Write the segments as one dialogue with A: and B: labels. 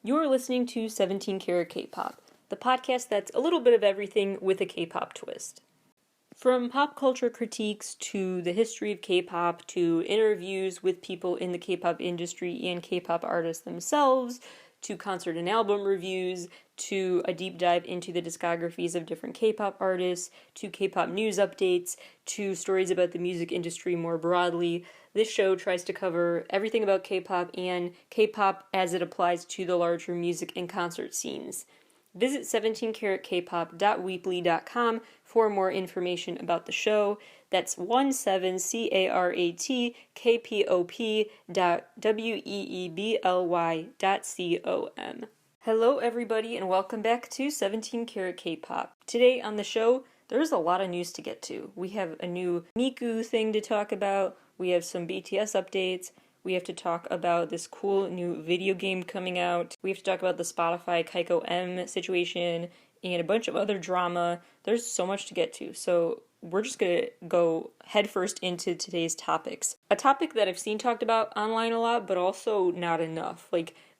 A: You're listening to 17 Carat K-Pop, the podcast that's a little bit of everything with a K-pop twist. From pop culture critiques to the history of K-pop to interviews with people in the K-pop industry and K-pop artists themselves, to concert and album reviews, to a deep dive into the discographies of different K-pop artists, to K-pop news updates, to stories about the music industry more broadly. This show tries to cover everything about K-pop and K-pop as it applies to the larger music and concert scenes. Visit 17caratkpop.weebly.com for more information about the show. That's 17caratkpop.weebly.com. Hello everybody and welcome back to 17 Carat K-Pop. Today on the show, there's a lot of news to get to. We have a new Miku thing to talk about, we have some BTS updates, we have to talk about this cool new video game coming out, we have to talk about the Spotify Kaiko M situation, and a bunch of other drama. There's so much to get to, so we're just gonna go headfirst into today's topics. A topic that I've seen talked about online a lot, but also not enough.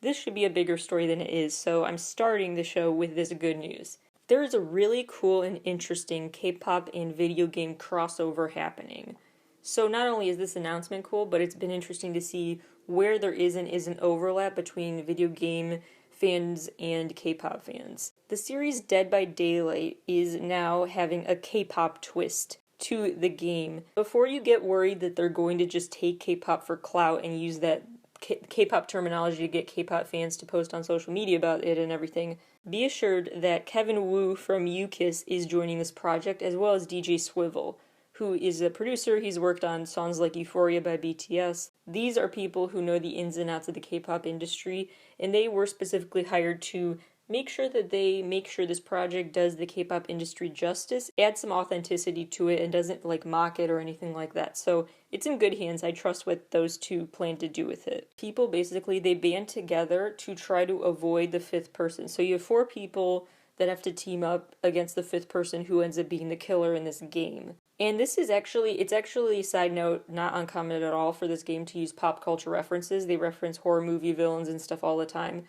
A: This should be a bigger story than it is, so I'm starting the show with this good news. There is a really cool and interesting K-pop and video game crossover happening. So not only is this announcement cool, but it's been interesting to see where there is and isn't overlap between video game fans and K-pop fans. The series Dead by Daylight is now having a K-pop twist to the game. Before you get worried that they're going to just take K-pop for clout and use that K-pop terminology to get K-pop fans to post on social media about it and everything, be assured that Kevin Wu from U-Kiss is joining this project, as well as DJ Swivel, who is a producer. He's worked on songs like Euphoria by BTS. These are people who know the ins and outs of the K-pop industry, and they were specifically hired to make sure that they make sure this project does the K-pop industry justice, add some authenticity to it, and doesn't mock it or anything like that. So it's in good hands. I trust what those two plan to do with it. People basically, they band together to try to avoid the fifth person. So you have 4 people that have to team up against the 5th person who ends up being the killer in this game. And this is it's actually, side note, not uncommon at all for this game to use pop culture references. They reference horror movie villains and stuff all the time.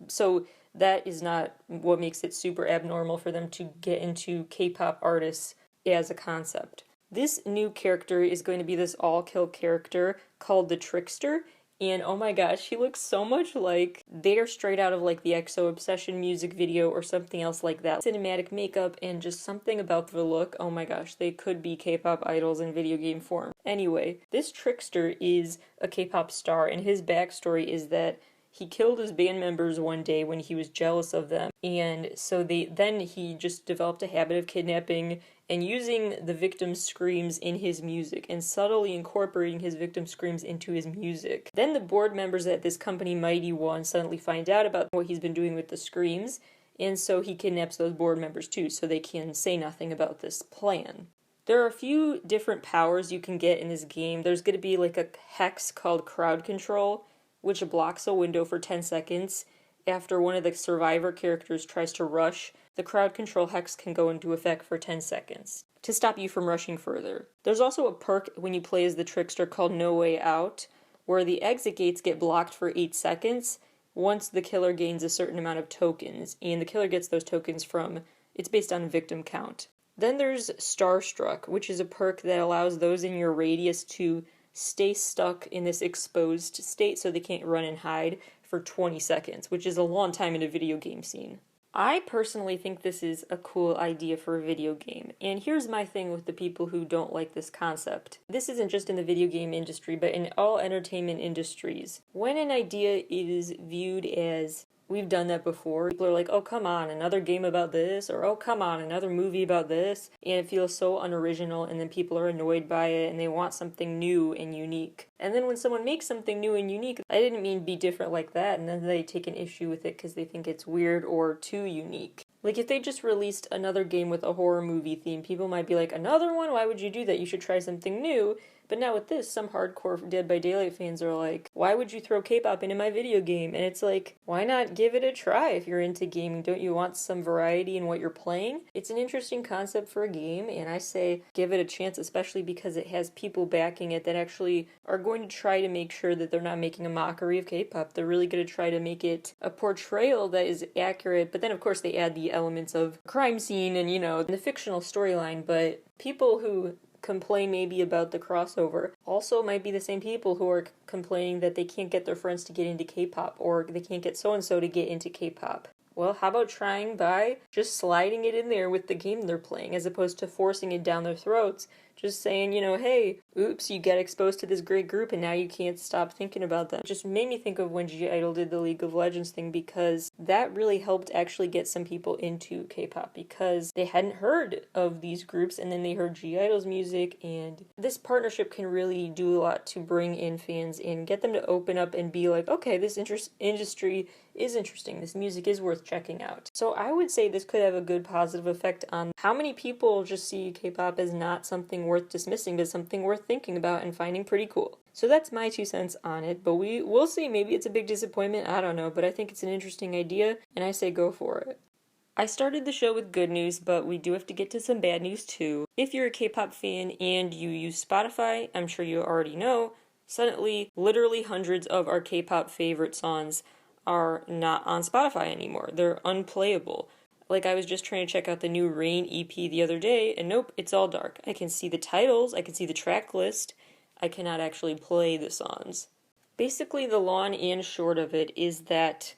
A: So that is not what makes it super abnormal for them to get into K-pop artists as a concept. This new character is going to be this all-kill character called the Trickster, and oh my gosh, he looks so much like they are straight out of the EXO Obsession music video or something else like that. Cinematic makeup and just something about the look, oh my gosh, they could be K-pop idols in video game form. Anyway, this Trickster is a K-pop star, and his backstory is that he killed his band members one day when he was jealous of them, and so then he just developed a habit of kidnapping and using the victim's screams in his music and subtly incorporating his victim's screams into his music. Then the board members at this company, Mighty One, suddenly find out about what he's been doing with the screams, and so he kidnaps those board members too, so they can say nothing about this plan. There are a few different powers you can get in this game. There's going to be a hex called Crowd Control, which blocks a window for 10 seconds. After one of the survivor characters tries to rush, the crowd control hex can go into effect for 10 seconds to stop you from rushing further. There's also a perk when you play as the Trickster called No Way Out, where the exit gates get blocked for 8 seconds once the killer gains a certain amount of tokens, and the killer gets those tokens it's based on victim count. Then there's Starstruck, which is a perk that allows those in your radius to stay stuck in this exposed state so they can't run and hide for 20 seconds, which is a long time in a video game scene. I personally think this is a cool idea for a video game, and here's my thing with the people who don't like this concept. This isn't just in the video game industry, but in all entertainment industries. When an idea is viewed as, we've done that before, people are like, oh come on, another game about this, or oh come on, another movie about this, and it feels so unoriginal, and then people are annoyed by it, and they want something new and unique. And then when someone makes something new and unique, I didn't mean be different like that, and then they take an issue with it because they think it's weird or too unique. If they just released another game with a horror movie theme, people might be like, another one? Why would you do that? You should try something new. But now with this, some hardcore Dead by Daylight fans are like, why would you throw K-pop into my video game? And it's like, why not give it a try if you're into gaming? Don't you want some variety in what you're playing? It's an interesting concept for a game, and I say give it a chance, especially because it has people backing it that actually are going to try to make sure that they're not making a mockery of K-pop. They're really going to try to make it a portrayal that is accurate, but then of course they add the elements of crime scene and, the fictional storyline, but people who complain maybe about the crossover also might be the same people who are complaining that they can't get their friends to get into K-pop, or they can't get so-and-so to get into K-pop. Well, how about trying by just sliding it in there with the game they're playing, as opposed to forcing it down their throats, just saying, hey, oops, you get exposed to this great group and now you can't stop thinking about them. Just made me think of when G-Idol did the League of Legends thing, because that really helped actually get some people into K-pop, because they hadn't heard of these groups and then they heard G-Idol's music, and this partnership can really do a lot to bring in fans and get them to open up and be like, okay, this industry is interesting, this music is worth checking out. So I would say this could have a good positive effect on how many people just see K-pop as not something worth dismissing, but something worth thinking about and finding pretty cool. So that's my 2 cents on it, but we'll see. Maybe it's a big disappointment, I don't know, but I think it's an interesting idea, and I say go for it. I started the show with good news, but we do have to get to some bad news too. If you're a K-pop fan and you use Spotify, I'm sure you already know, suddenly literally hundreds of our K-pop favorite songs are not on Spotify anymore. They're unplayable. Like, I was just trying to check out the new Rain EP the other day, and nope, it's all dark. I can see the titles, I can see the track list, I cannot actually play the songs. Basically, the long and short of it is that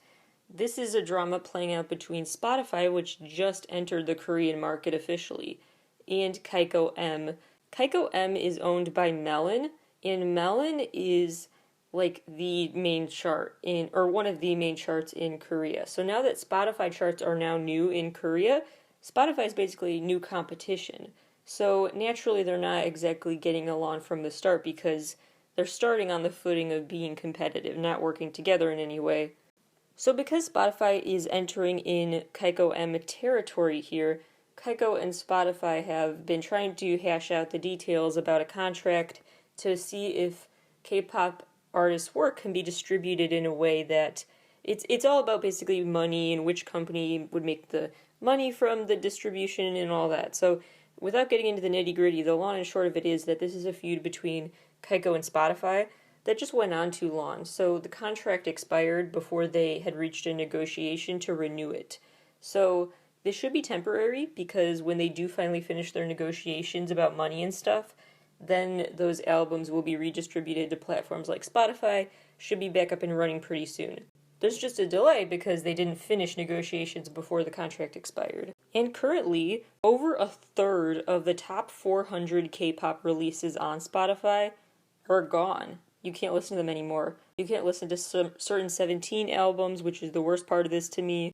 A: this is a drama playing out between Spotify, which just entered the Korean market officially, and Kaiko M. Kaiko M is owned by Melon, and Melon is like the main chart or one of the main charts in Korea. So now that Spotify charts are now new in Korea, Spotify is basically new competition. So naturally they're not exactly getting along from the start, because they're starting on the footing of being competitive, not working together in any way. So because Spotify is entering in Kaiko M territory here, Kaiko and Spotify have been trying to hash out the details about a contract to see if K-pop artists' work can be distributed in a way that it's all about basically money and which company would make the money from the distribution and all that. So without getting into the nitty-gritty, the long and short of it is that this is a feud between Kaiko and Spotify that just went on too long. So the contract expired before they had reached a negotiation to renew it. So this should be temporary, because when they do finally finish their negotiations about money and stuff, then those albums will be redistributed to platforms like Spotify, should be back up and running pretty soon. There's just a delay because they didn't finish negotiations before the contract expired. And currently, over a third of the top 400 K-pop releases on Spotify are gone. You can't listen to them anymore. You can't listen to some certain 17 albums, which is the worst part of this to me.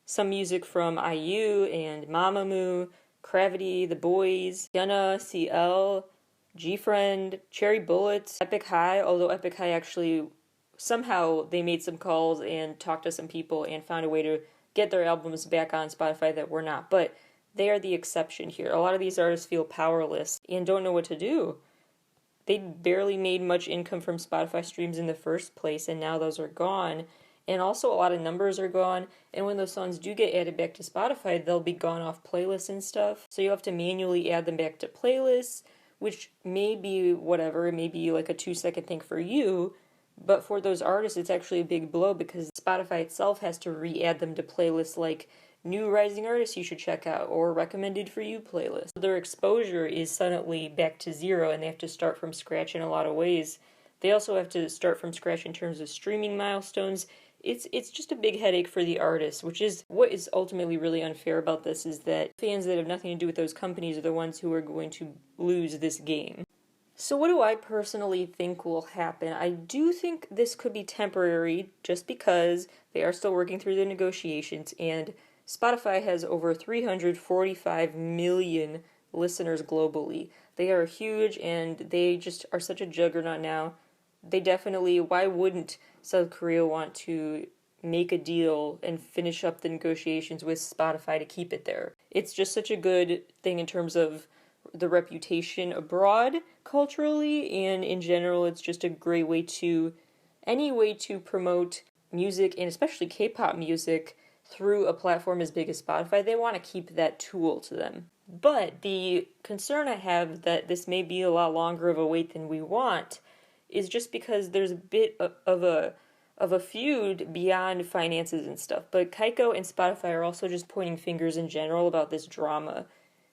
A: Some music from IU and Mamamoo, Gravity, The Boys, Yuna, CL, G-Friend, Cherry Bullets, Epic High, although Epic High actually, somehow they made some calls and talked to some people and found a way to get their albums back on Spotify that were not, but they are the exception here. A lot of these artists feel powerless and don't know what to do. They barely made much income from Spotify streams in the first place, and now those are gone. And also a lot of numbers are gone, and when those songs do get added back to Spotify, they'll be gone off playlists and stuff. So you have to manually add them back to playlists, which may be whatever, it may be like a 2-second thing for you, but for those artists it's actually a big blow, because Spotify itself has to re-add them to playlists like new rising artists you should check out or recommended for you playlists. Their exposure is suddenly back to zero, and they have to start from scratch in a lot of ways. They also have to start from scratch in terms of streaming milestones. It's just a big headache for the artists, which is what is ultimately really unfair about this, is that fans that have nothing to do with those companies are the ones who are going to lose this game. So what do I personally think will happen? I do think this could be temporary, just because they are still working through the negotiations, and Spotify has over 345 million listeners globally. They are huge, and they just are such a juggernaut now. They definitely, why wouldn't South Korea want to make a deal and finish up the negotiations with Spotify to keep it there? It's just such a good thing in terms of the reputation abroad culturally, and in general, it's just a great way to, any way to promote music, and especially K-pop music, through a platform as big as Spotify. They want to keep that tool to them. But the concern I have that this may be a lot longer of a wait than we want is just because there's a bit of a feud beyond finances and stuff. But Kaiko and Spotify are also just pointing fingers in general about this drama.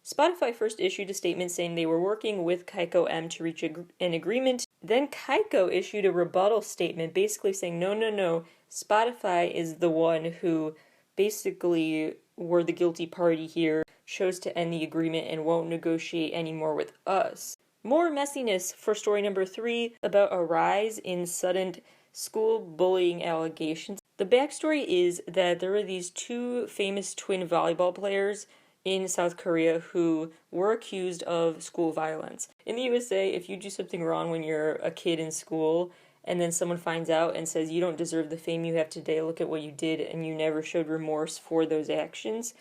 A: Spotify first issued a statement saying they were working with Kaiko M to reach an agreement. Then Kaiko issued a rebuttal statement basically saying, no, Spotify is the one who basically were the guilty party here, chose to end the agreement and won't negotiate anymore with us. More messiness for story number 3 about a rise in sudden school bullying allegations. The backstory is that there were these 2 famous twin volleyball players in South Korea who were accused of school violence. In the USA, if you do something wrong when you're a kid in school, and then someone finds out and says, you don't deserve the fame you have today, look at what you did, and you never showed remorse for those actions.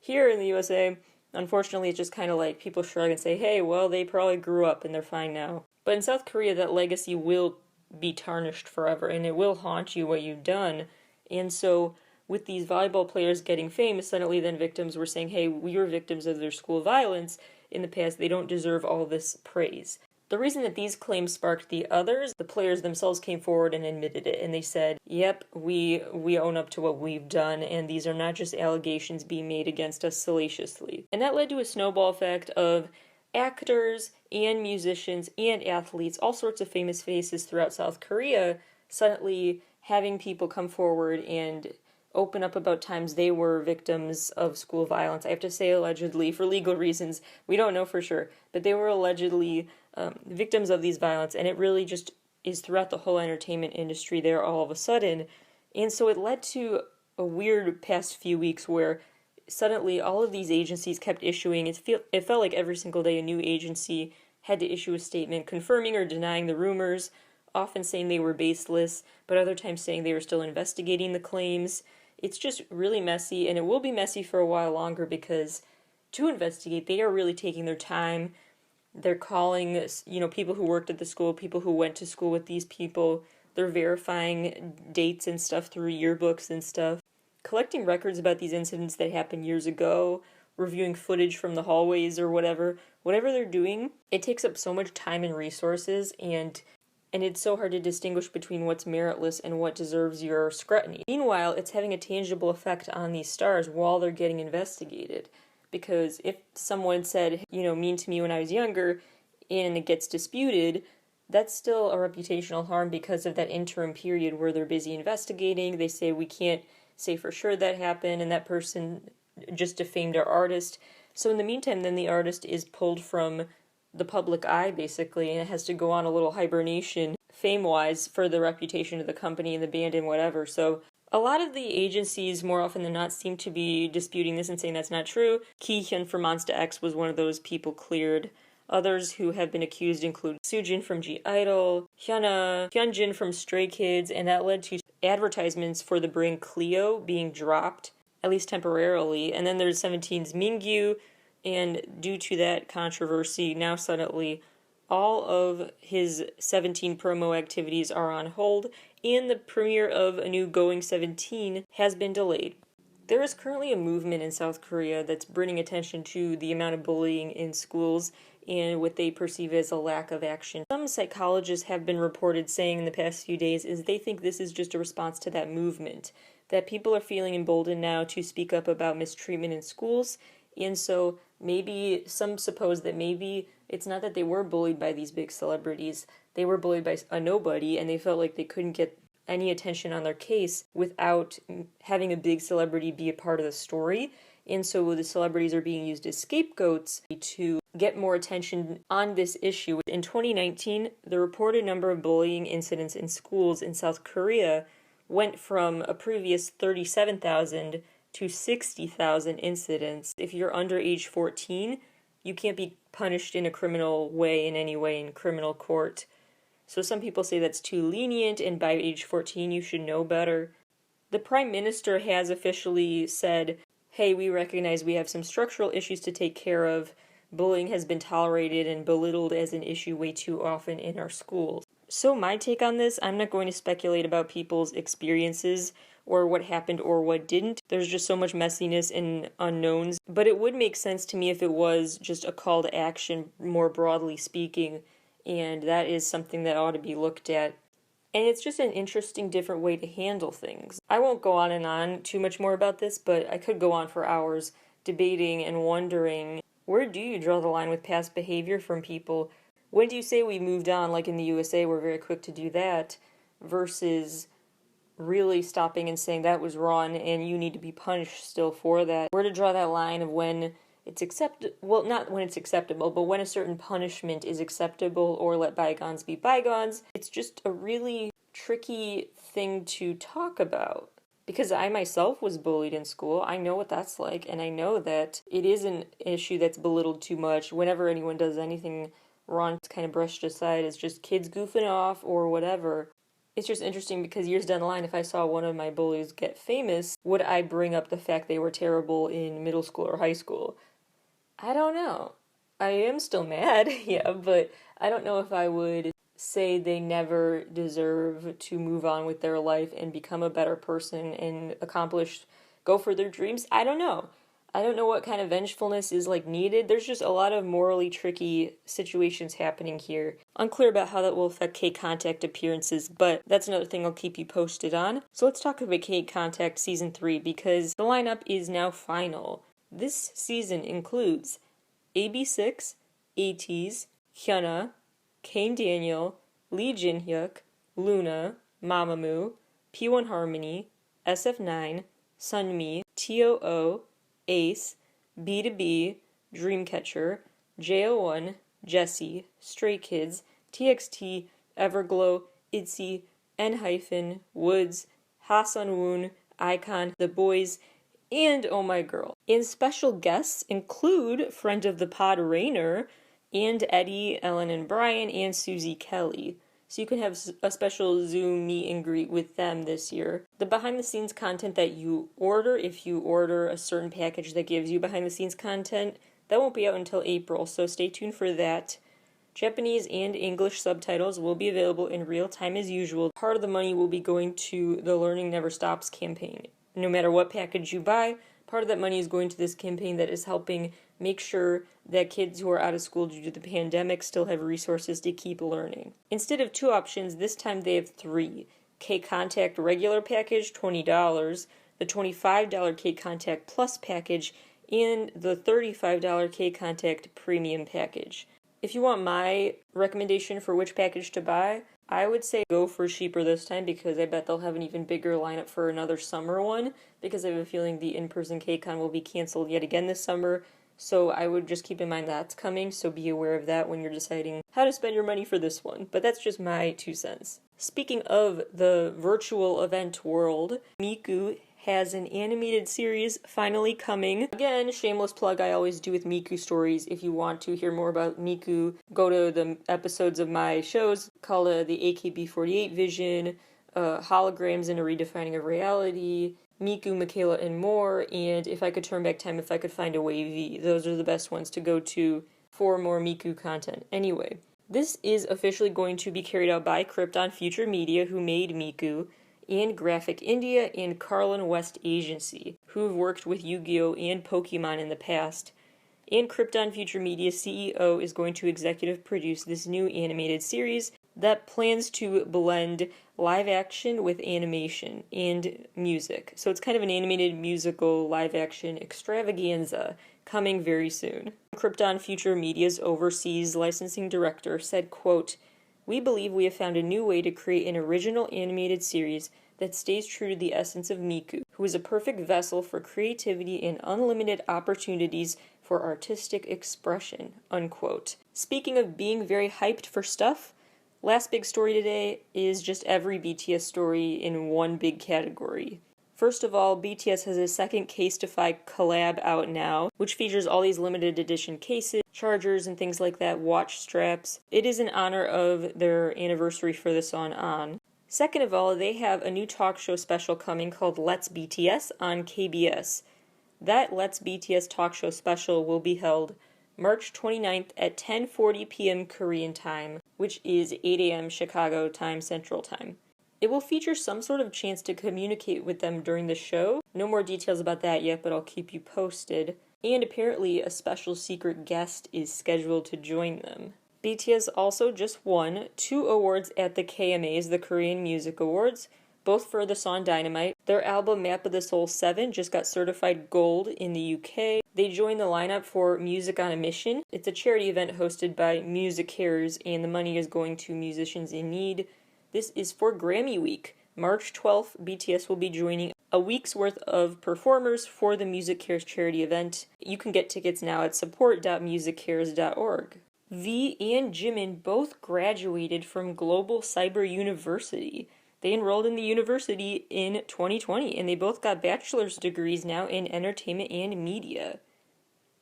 A: Here in the USA, unfortunately, it's just kind of like people shrug and say, hey, well, they probably grew up and they're fine now. But in South Korea, that legacy will be tarnished forever, and it will haunt you what you've done. And so, with these volleyball players getting famous, suddenly then victims were saying, hey, we were victims of their school violence in the past, they don't deserve all this praise. The reason that these claims sparked the others, the players themselves came forward and admitted it, and they said, yep, we own up to what we've done, and these are not just allegations being made against us salaciously. And that led to a snowball effect of actors and musicians and athletes, all sorts of famous faces throughout South Korea, suddenly having people come forward and open up about times they were victims of school violence. I have to say allegedly, for legal reasons, we don't know for sure, but they were allegedly victims of these violence, and it really just is throughout the whole entertainment industry there all of a sudden. And so it led to a weird past few weeks where suddenly all of these agencies kept issuing, it felt like every single day a new agency had to issue a statement confirming or denying the rumors, often saying they were baseless, but other times saying they were still investigating the claims. It's just really messy, and it will be messy for a while longer because to investigate, they are really taking their time. They're calling, people who worked at the school, people who went to school with these people. They're verifying dates and stuff through yearbooks and stuff. Collecting records about these incidents that happened years ago, reviewing footage from the hallways or whatever they're doing, it takes up so much time and resources, and it's so hard to distinguish between what's meritless and what deserves your scrutiny. Meanwhile, it's having a tangible effect on these stars while they're getting investigated. Because if someone said, mean to me when I was younger, and it gets disputed, that's still a reputational harm because of that interim period where they're busy investigating. They say, we can't say for sure that happened, and that person just defamed our artist. So in the meantime, then the artist is pulled from the public eye, basically, and it has to go on a little hibernation, fame-wise, for the reputation of the company and the band and whatever. So a lot of the agencies, more often than not, seem to be disputing this and saying that's not true. Ki-hyun from Monsta X was one of those people cleared. Others who have been accused include Soojin from G-Idol, Hyunjin from Stray Kids, and that led to advertisements for the brand Clio being dropped, at least temporarily. And then there's 17's Mingyu, and due to that controversy, now suddenly all of his 17 promo activities are on hold, and the premiere of a new Going 17 has been delayed. There is currently a movement in South Korea that's bringing attention to the amount of bullying in schools and what they perceive as a lack of action. Some psychologists have been reported saying in the past few days is they think this is just a response to that movement, that people are feeling emboldened now to speak up about mistreatment in schools, and so maybe some suppose that maybe it's not that they were bullied by these big celebrities, they were bullied by a nobody, and they felt like they couldn't get any attention on their case without having a big celebrity be a part of the story. And so the celebrities are being used as scapegoats to get more attention on this issue. In 2019, the reported number of bullying incidents in schools in South Korea went from a previous 37,000 to 60,000 incidents. If you're under age 14, you can't be punished in a criminal way in any way in criminal court. So some people say that's too lenient, and by age 14 you should know better. The Prime Minister has officially said, hey, we recognize we have some structural issues to take care of. bullying has been tolerated and belittled as an issue way too often in our schools. So my take on this, I'm not going to speculate about people's experiences or what happened or what didn't. There's just so much messiness and unknowns. But it would make sense to me if it was just a call to action, more broadly speaking, and that is something that ought to be looked at. And it's just an interesting, different way to handle things. I won't go on and on too much more about this, but I could go on for hours debating and wondering, where do you draw the line with past behavior from people? When do you say we moved on, like in the USA, we're very quick to do that, versus really stopping and saying that was wrong and you need to be punished still for that? Where to draw that line of when it's well, not when it's acceptable, but when a certain punishment is acceptable or let bygones be bygones. It's just a really tricky thing to talk about. Because I myself was bullied in school, I know what that's like, and I know that it is an issue that's belittled too much. Whenever anyone does anything wrong, it's kind of brushed aside as just kids goofing off or whatever. It's just interesting because years down the line, if I saw one of my bullies get famous, would I bring up the fact they were terrible in middle school or high school? I don't know. I am still mad, yeah, but I don't know if I would say they never deserve to move on with their life and become a better person and go for their dreams. I don't know. I don't know what kind of vengefulness is needed. There's just a lot of morally tricky situations happening here. Unclear about how that will affect K-Contact appearances, but that's another thing I'll keep you posted on. So let's talk about K-Contact Season 3 because the lineup is now final. This season includes AB6, ATEEZ, Hyuna, Kane Daniel, Lee Jin-hyuk, Luna, Mamamoo, P1 Harmony, SF9, Sunmi, TOO, Ace, B2B, Dreamcatcher, JO1, Jessie, Stray Kids, TXT, Everglow, ITZY, ENHYPEN, Woods, Ha Sun-woon, iKON, The Boys, and Oh My Girl. And special guests include friend of the pod Rainer, and Eddie, Ellen and Brian, and Susie Kelly. So you can have a special Zoom meet and greet with them this year. The behind-the-scenes content that you order, if you order a certain package that gives you behind-the-scenes content, that won't be out until April, so stay tuned for that. Japanese and English subtitles will be available in real time as usual. Part of the money will be going to the Learning Never Stops campaign. No matter what package you buy, part of that money is going to this campaign that is helping make sure that kids who are out of school due to the pandemic still have resources to keep learning. Instead of 2 options, this time they have 3. K-Contact regular package, $20, the $25 K-Contact Plus package, and the $35 K-Contact Premium package. If you want my recommendation for which package to buy, I would say go for cheaper this time because I bet they'll have an even bigger lineup for another summer one because I have a feeling the in-person K-Con will be canceled yet again this summer. So I would just keep in mind that's coming, so be aware of that when you're deciding how to spend your money for this one. But that's just my 2 cents. Speaking of the virtual event world, Miku has an animated series finally coming. Again, shameless plug I always do with Miku stories. If you want to hear more about Miku, go to the episodes of my shows called the AKB48 Vision, Holograms and a Redefining of Reality, Miku, Michaela, and more, and If I Could Turn Back Time, If I Could Find a Way V. Those are the best ones to go to for more Miku content. Anyway, this is officially going to be carried out by Krypton Future Media, who made Miku, and Graphic India and Carlin West Agency, who've worked with Yu-Gi-Oh! And Pokemon in the past. And Krypton Future Media CEO is going to executive produce this new animated series that plans to blend live action with animation and music. So it's kind of an animated musical live action extravaganza coming very soon. Krypton Future Media's overseas licensing director said, quote, "We believe we have found a new way to create an original animated series that stays true to the essence of Miku, who is a perfect vessel for creativity and unlimited opportunities for artistic expression," unquote. Speaking of being very hyped for stuff, last big story today is just every BTS story in one big category. First of all, BTS has a second Casetify collab out now, which features all these limited edition cases, chargers, and things like that, watch straps. It is in honor of their anniversary for the song On. Second of all, they have a new talk show special coming called Let's BTS on KBS. That Let's BTS talk show special will be held March 29th at 10:40 p.m. Korean time, which is 8 a.m. Chicago time, Central time. It will feature some sort of chance to communicate with them during the show. No more details about that yet, but I'll keep you posted. And apparently a special secret guest is scheduled to join them. BTS also just won 2 awards at the KMAs, the Korean Music Awards, both for the song Dynamite. Their album Map of the Soul 7 just got certified gold in the UK. They joined the lineup for Music on a Mission. It's a charity event hosted by Music Cares, and the money is going to musicians in need. This is for Grammy Week. March 12th, BTS will be joining a week's worth of performers for the Music Cares charity event. You can get tickets now at support.musiccares.org. V and Jimin both graduated from Global Cyber University. They enrolled in the university in 2020, and they both got bachelor's degrees now in entertainment and media.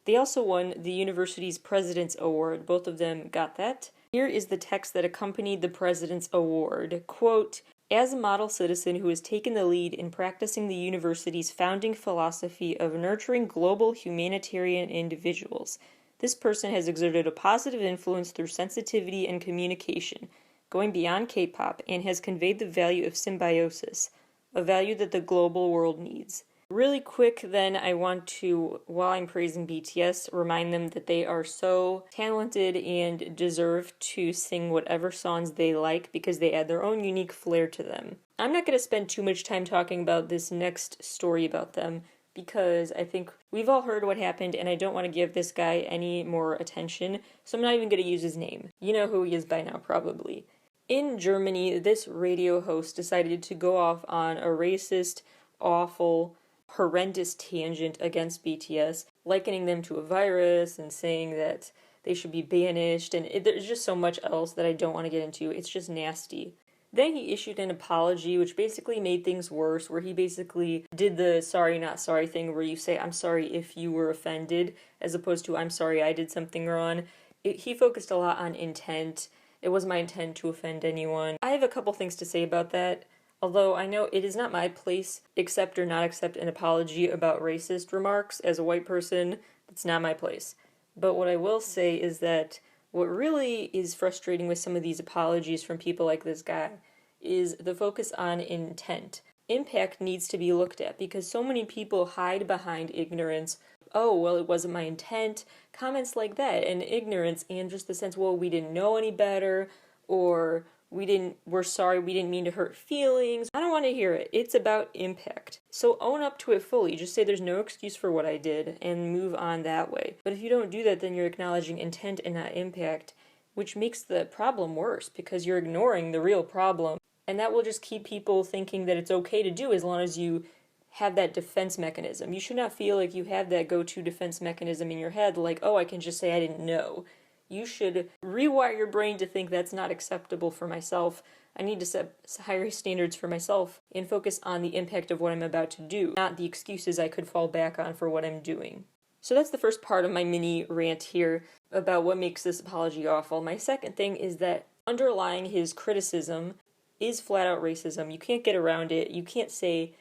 A: They also won the university's President's Award. Both of them got that. Here is the text that accompanied the President's Award. Quote, "As a model citizen who has taken the lead in practicing the university's founding philosophy of nurturing global humanitarian individuals, this person has exerted a positive influence through sensitivity and communication, going beyond K-pop, and has conveyed the value of symbiosis, a value that the global world needs." Really quick then, I want to, while I'm praising BTS, remind them that they are so talented and deserve to sing whatever songs they like because they add their own unique flair to them. I'm not going to spend too much time talking about this next story about them because I think we've all heard what happened and I don't want to give this guy any more attention, so I'm not even going to use his name. You know who he is by now, probably. In Germany, this radio host decided to go off on a racist, awful, horrendous tangent against BTS, likening them to a virus and saying that they should be banished, and there's just so much else that I don't want to get into. It's just nasty. Then he issued an apology, which basically made things worse, where he basically did the sorry not sorry thing where you say, I'm sorry if you were offended, as opposed to I'm sorry I did something wrong. He focused a lot on intent. It wasn't my intent to offend anyone. I have a couple things to say about that. Although I know it is not my place, accept or not accept an apology about racist remarks. As a white person, it's not my place. But what I will say is that what really is frustrating with some of these apologies from people like this guy is the focus on intent. Impact needs to be looked at because so many people hide behind ignorance. Oh, well, it wasn't my intent. Comments like that, and ignorance, and just the sense, well, we didn't know any better, or we're sorry, we didn't mean to hurt feelings. I don't want to hear it. It's about impact. So own up to it fully. Just say there's no excuse for what I did and move on that way. But if you don't do that, then you're acknowledging intent and not impact, which makes the problem worse because you're ignoring the real problem. And that will just keep people thinking that it's okay to do as long as you have that defense mechanism. You should not feel like you have that go-to defense mechanism in your head, like, oh, I can just say I didn't know. You should rewire your brain to think that's not acceptable for myself. I need to set higher standards for myself and focus on the impact of what I'm about to do, not the excuses I could fall back on for what I'm doing. So that's the first part of my mini rant here about what makes this apology awful. My second thing is that underlying his criticism is flat out racism. You can't get around it. You can't say,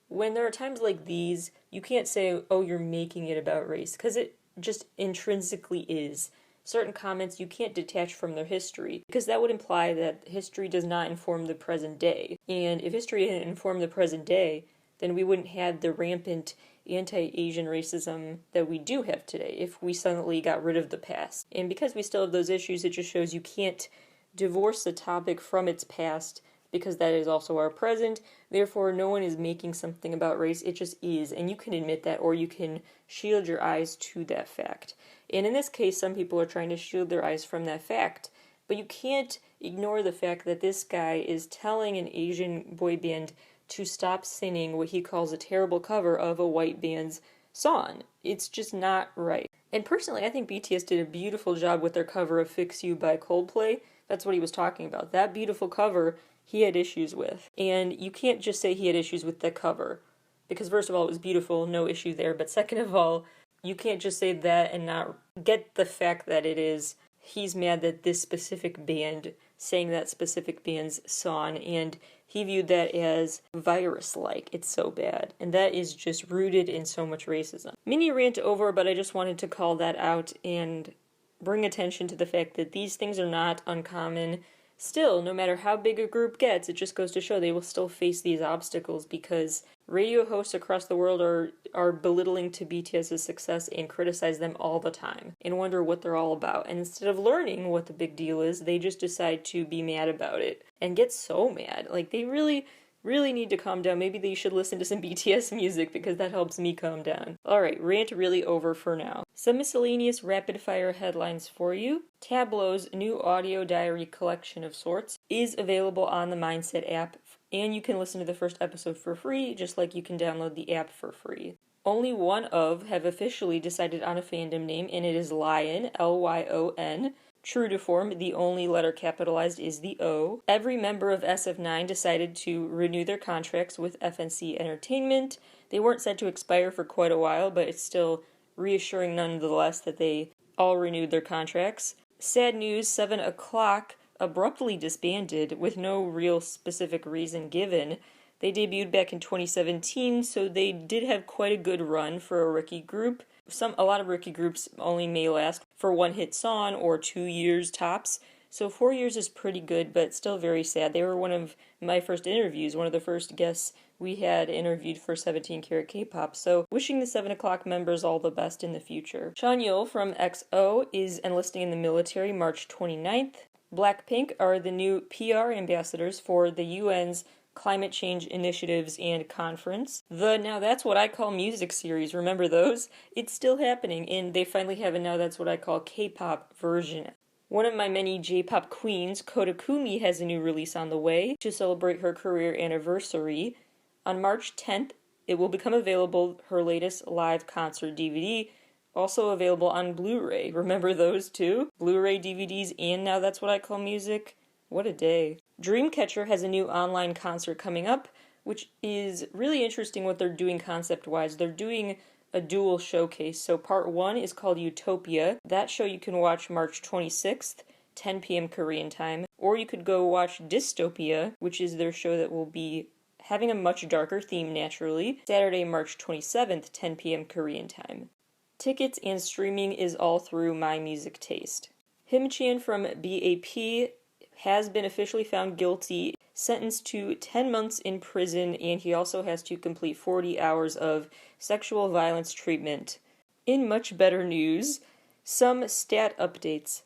A: when there are times like these, you can't say, oh, you're making it about race, because it just intrinsically is. Certain comments you can't detach from their history, because that would imply that history does not inform the present day. And if history didn't inform the present day, then we wouldn't have the rampant anti-Asian racism that we do have today if we suddenly got rid of the past. And because we still have those issues, it just shows you can't divorce the topic from its past, because that is also our present. Therefore, no one is making something about race. It just is, and you can admit that, or you can shield your eyes to that fact. And in this case, some people are trying to shield their eyes from that fact. But you can't ignore the fact that this guy is telling an Asian boy band to stop singing what he calls a terrible cover of a white band's song. It's just not right. And personally, I think BTS did a beautiful job with their cover of Fix You by Coldplay. That's what he was talking about. That beautiful cover he had issues with. And you can't just say he had issues with the cover. Because first of all, it was beautiful, no issue there. But second of all, you can't just say that and not get the fact that he's mad that this specific band sang that specific band's song, and he viewed that as virus-like. It's so bad. And that is just rooted in so much racism. Mini rant over, but I just wanted to call that out and bring attention to the fact that these things are not uncommon. Still, no matter how big a group gets, it just goes to show they will still face these obstacles because radio hosts across the world are belittling to BTS's success and criticize them all the time and wonder what they're all about. And instead of learning what the big deal is, they just decide to be mad about it and get so mad. Like, they really need to calm down. Maybe they should listen to some BTS music because that helps me calm down. Alright, rant really over for now. Some miscellaneous rapid-fire headlines for you. Tableau's new audio diary collection of sorts is available on the Mindset app, and you can listen to the first episode for free, just like you can download the app for free. Only one of have officially decided on a fandom name, and it is Lyon, Lyon. True to form, the only letter capitalized is the O. Every member of SF9 decided to renew their contracts with FNC Entertainment. They weren't set to expire for quite a while, but it's still reassuring nonetheless that they all renewed their contracts. Sad news, 7 o'clock abruptly disbanded with no real specific reason given. They debuted back in 2017, so they did have quite a good run for a rookie group. A lot of rookie groups only may last for one hit song or 2 years tops, so 4 years is pretty good, but still very sad. They were one of my first interviews, one of the first guests we had interviewed for 17 Carat K-Pop, so wishing the 7 o'clock members all the best in the future. Chanyeol from XO is enlisting in the military March 29th. Blackpink are the new PR ambassadors for the UN's Climate Change Initiatives and Conference. The Now That's What I Call Music series, remember those? It's still happening, and they finally have a Now That's What I Call K-Pop version. One of my many J-pop queens, Kodakumi, has a new release on the way to celebrate her career anniversary. On March 10th, it will become available, her latest live concert DVD, also available on Blu-ray. Remember those too? Blu-ray DVDs and Now That's What I Call Music. What a day. Dreamcatcher has a new online concert coming up, which is really interesting what they're doing concept-wise. They're doing a dual showcase. So part 1 is called Utopia. That show you can watch March 26th, 10 p.m. Korean time. Or you could go watch Dystopia, which is their show that will be having a much darker theme naturally, Saturday, March 27th, 10 p.m. Korean time. Tickets and streaming is all through My Music Taste. Him-chan from BAP has been officially found guilty, sentenced to 10 months in prison, and he also has to complete 40 hours of sexual violence treatment. In much better news, some stat updates.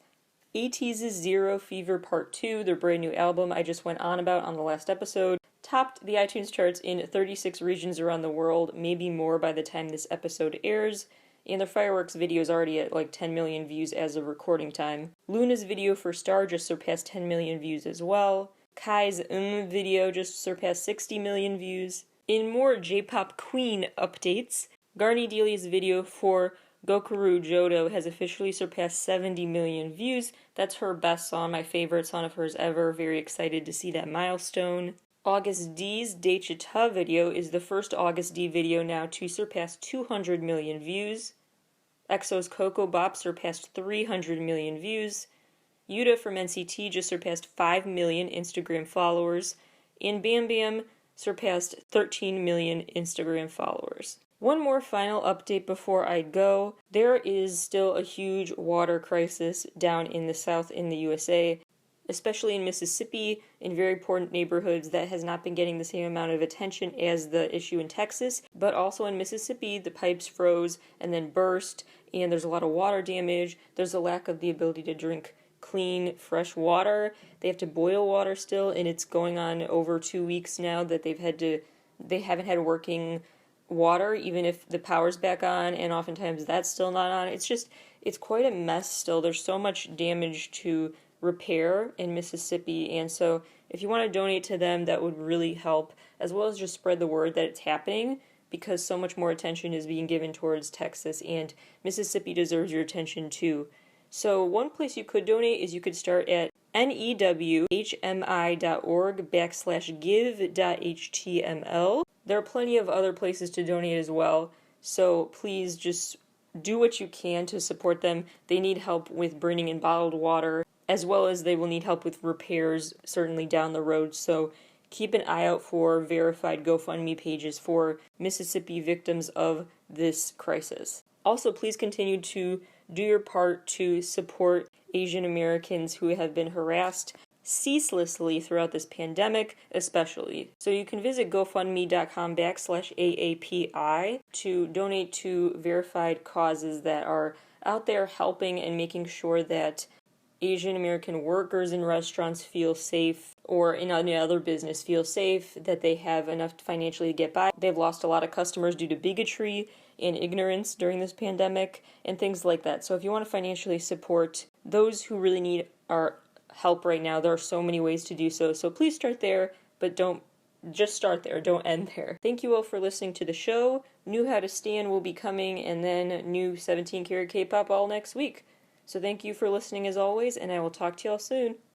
A: ATEEZ's Zero Fever Part 2, their brand new album I just went on about on the last episode, topped the iTunes charts in 36 regions around the world, maybe more by the time this episode airs. And their fireworks video is already at like 10 million views as of recording time. Luna's video for Star just surpassed 10 million views as well. Kai's video just surpassed 60 million views. In more J-pop queen updates, Garni Delia's video for Gokuru Jodo has officially surpassed 70 million views. That's her best song, my favorite song of hers ever. Very excited to see that milestone. August D's Dechita video is the first August D video now to surpass 200 million views. EXO's Coco Bop surpassed 300 million views. Yuta from NCT just surpassed 5 million Instagram followers. And Bam Bam surpassed 13 million Instagram followers. One more final update before I go. There is still a huge water crisis down in the south in the USA, especially in Mississippi, in very poor neighborhoods that has not been getting the same amount of attention as the issue in Texas, but also in Mississippi, the pipes froze and then burst, and there's a lot of water damage. There's a lack of the ability to drink clean, fresh water. They have to boil water still, and it's going on over 2 weeks now that they haven't had working water, even if the power's back on, and oftentimes that's still not on. It's quite a mess still. There's so much damage to repair in Mississippi, and so if you want to donate to them, that would really help, as well as just spread the word that it's happening, because so much more attention is being given towards Texas, and Mississippi deserves your attention too. So one place you could donate is you could start at newhmi.org/give.html. There are plenty of other places to donate as well, so please just do what you can to support them. They need help with bringing in bottled water, as well as they will need help with repairs certainly down the road, so keep an eye out for verified GoFundMe pages for Mississippi victims of this crisis. Also, please continue to do your part to support Asian Americans who have been harassed ceaselessly throughout this pandemic, especially. So you can visit gofundme.com/AAPI to donate to verified causes that are out there helping and making sure that Asian American workers in restaurants feel safe, or in any other business feel safe, that they have enough financially to get by. They've lost a lot of customers due to bigotry and ignorance during this pandemic and things like that. So if you want to financially support those who really need our help right now, there are so many ways to do so. So please start there, but don't just start there, don't end there. Thank you all for listening to the show. New How to Stand will be coming, and then new 17 Carat K-Pop all next week. So thank you for listening as always, and I will talk to y'all soon.